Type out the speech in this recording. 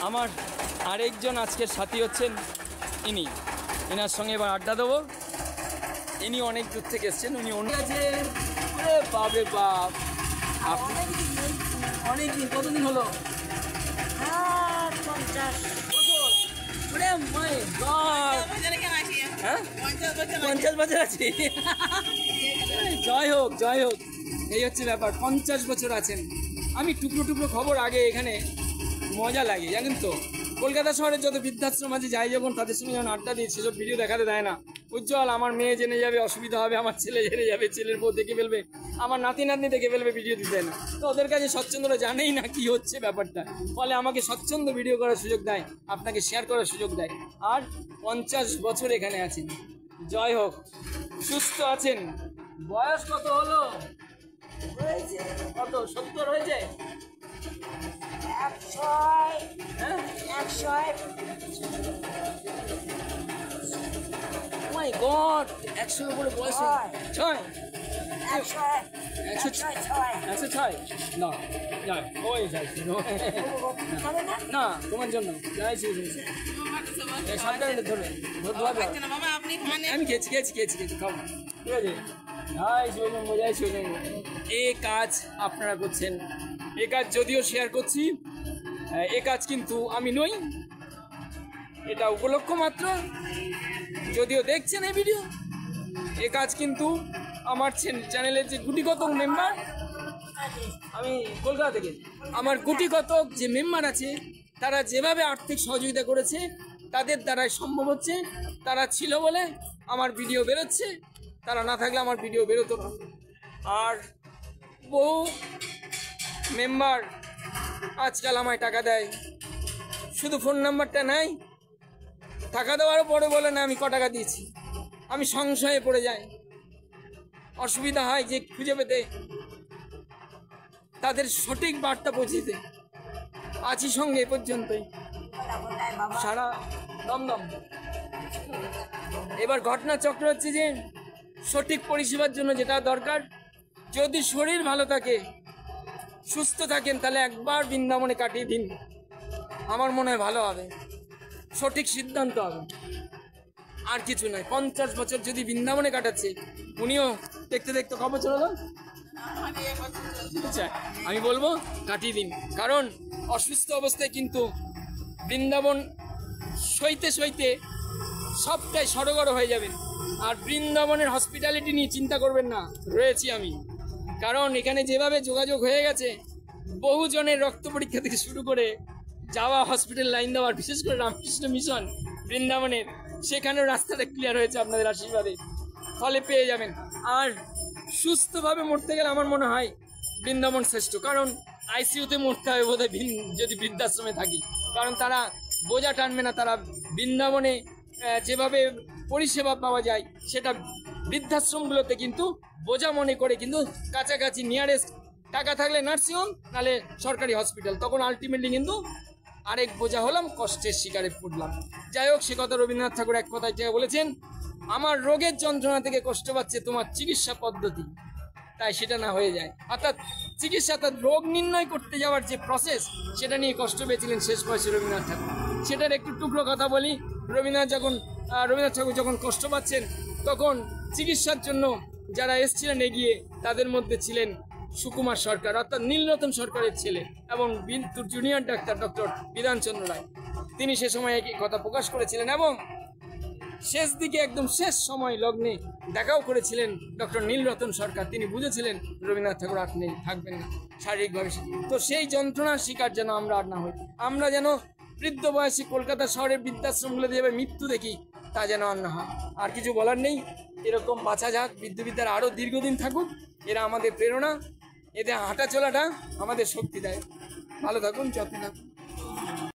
আমার আরেকজন আজকের সাথী হচ্ছেন ইনি, এনার সঙ্গে এবার আড্ডা দেবো। ইনি অনেক দূর থেকে এসছেন, উনি অন্য আছে। বাপরে বাপ, অনেক দিন, কতদিন হলো? 50 বছর আছে। জয় হোক, জয় হোক। এই হচ্ছে ব্যাপার, 50 বছর আছেন। আমি টুকরো টুকরো খবর আগে এখানে মজা লাগে জানেন তো। কলকাতা শহরের যত বৃদ্ধাশ্রম আছে যাই যখন তাদের সঙ্গে যখন আড্ডা দিই সেসব ভিডিও দেখাতে দেয় না। উজ্জ্বল, আমার মেয়ে জেনে যাবে, অসুবিধা হবে, আমার ছেলে জেনে যাবে, ছেলের বউ দেখে ফেলবে, আমার নাতি নাতনি দেখে ফেলবে, ভিডিও দিতে না। তো ওদের কাছে স্বচ্ছন্দরা জানেই না কি হচ্ছে ব্যাপারটা, ফলে আমাকে স্বচ্ছন্দ ভিডিও করার সুযোগ দেয়, আপনাকে শেয়ার করার সুযোগ দেয়। আর 50 বছর এখানে আছেন, জয় হোক। সুস্থ আছেন। বয়স কত হলো? কত, 70 হয়েছে? 100 হ্যাঁ, 100 মাই গড, 100 উপরে বয়স। 6 106 না, যাই ওই যাই না, তোমার জন্য যাই সাবধানে ধরবে। আমি খেয়েছি খাবো, ঠিক আছে। যাই শুনবো। এ কাজ আপনারা করছেন, এ কাজ যদিও শেয়ার করছি, এ কাজ কিন্তু আমি নই, এটা উপলক্ষ মাত্র। যদিও দেখছেন এই ভিডিও, এ কাজ কিন্তু আমার চ্যানেলের যে গুটিগত মেম্বার, আমি কলকাতা থেকে, আমার গুটিগত যে মেম্বার আছে তারা যেভাবে আর্থিক সহযোগিতা করেছে তাদের দ্বারাই সম্ভব হচ্ছে। তারা ছিল বলে আমার ভিডিও বেরোচ্ছে, তারা না থাকলে আমার ভিডিও বেরোতো না। আর বহু মেম্বার আজকাল আমায় টাকা দেয়, শুধু ফোন নাম্বারটা নেয়, টাকা দেওয়ারও পরে বলে না আমি ক টাকা দিয়েছি। আমি সংশয়ে পড়ে যাই, অসুবিধা হয় যে খুঁজে পেতে, তাদের সঠিক বার্তা পৌঁছিতে। আছি সঙ্গে এ পর্যন্তই, সারা দমদম। এবার ঘটনা চক্র হচ্ছে যে সঠিক পরিষেবার জন্য যেটা দরকার, যদি শরীর ভালো থাকে, সুস্থ থাকেন, তাহলে একবার বৃন্দাবনে কাটিয়ে দিন, আমার মনে হয় ভালো হবে, সঠিক সিদ্ধান্ত হবে, আর কিছু নয়। 50 বছর যদি বৃন্দাবনে কাটাচ্ছে, উনিও দেখতে দেখতে ক বছর হলো? আচ্ছা, আমি বলবো কাটিয়ে দিন, কারণ অসুস্থ অবস্থায় কিন্তু বৃন্দাবন সইতে সইতে সবটাই সড়গড় হয়ে যাবেন। আর বৃন্দাবনের হসপিটালিটি নিয়ে চিন্তা করবেন না, রয়েছি আমি। কারণ এখানে যেভাবে যোগাযোগ হয়ে গেছে, বহুজনের রক্ত পরীক্ষা থেকে শুরু করে যাওয়া, হসপিটাল লাইন দেওয়ার, বিশেষ করে রামকৃষ্ণ মিশন বৃন্দাবনের, সেখানেও রাস্তাটা ক্লিয়ার হয়েছে আপনাদের আশীর্বাদে, ফলে পেয়ে যাবেন। আর সুস্থভাবে মরতে গেলে আমার মনে হয় বৃন্দাবন শ্রেষ্ঠ, কারণ আইসিইউতে মরতে হবে বোধহয় যদি বৃদ্ধাশ্রমে থাকি, কারণ তারা বোঝা টানবে না। তারা বৃন্দাবনে যেভাবে পরিষেবা পাওয়া যায় সেটা বৃদ্ধাশ্রমগুলোতে কিন্তু বোঝা মনে করে, কিন্তু কাছাকাছি নিয়ারেস্ট টাকা থাকলে নার্সিংহোম, নাহলে সরকারি হসপিটাল, তখন আলটিমেটলি কিন্তু আরেক বোঝা হলাম, কষ্টের শিকারে পড়লাম। যাই হোক, সে কথা রবীন্দ্রনাথ ঠাকুর এক কথায় বলেছেন, আমার রোগের যন্ত্রণা থেকে কষ্ট পাচ্ছে তোমার চিকিৎসা পদ্ধতি, তাই সেটা না হয়ে যায়। অর্থাৎ চিকিৎসা, অর্থাৎ রোগ নির্ণয় করতে যাওয়ার যে প্রসেস, সেটা নিয়ে কষ্ট পেয়েছিলেন শেষ বয়সে রবীন্দ্রনাথ ঠাকুর। সেটার একটু টুকরো কথা বলি। রবীন্দ্রনাথ ঠাকুর যখন কষ্ট পাচ্ছেন, তখন চিকিৎসার জন্য যারা এসছিলেন এগিয়ে, তাদের মধ্যে ছিলেন সুকুমার সরকার, অর্থাৎ নীলরতন সরকারের ছেলে, এবং জুনিয়র ডাক্তার ডক্টর বিধানচন্দ্র রায়। তিনি সে সময় একই কথা প্রকাশ করেছিলেন, এবং শেষ দিকে একদম শেষ সময় লগ্নে দেখাও করেছিলেন ডক্টর নীলরতন সরকার। তিনি বুঝেছিলেন রবীন্দ্রনাথ ঠাকুর আর নেই, থাকবেন না শারীরিকভাবে। তো সেই যন্ত্রণার শিকার যেন আমরা আর না হই, আমরা যেন বৃদ্ধ বয়সী কলকাতা শহরের বৃদ্ধাশ্রমগুলোতে যাবে মৃত্যু দেখি, তা যেন আর না হয়। আর কিছু বলার নেই, এরকম বাঁচা যাক, বৃদ্ধবিদ্যার আরও দীর্ঘদিন থাকুক, এরা আমাদের প্রেরণা, এদের হাঁটা চলাটা আমাদের শক্তি দেয়। ভালো থাকুন, যত্ন থাকুন।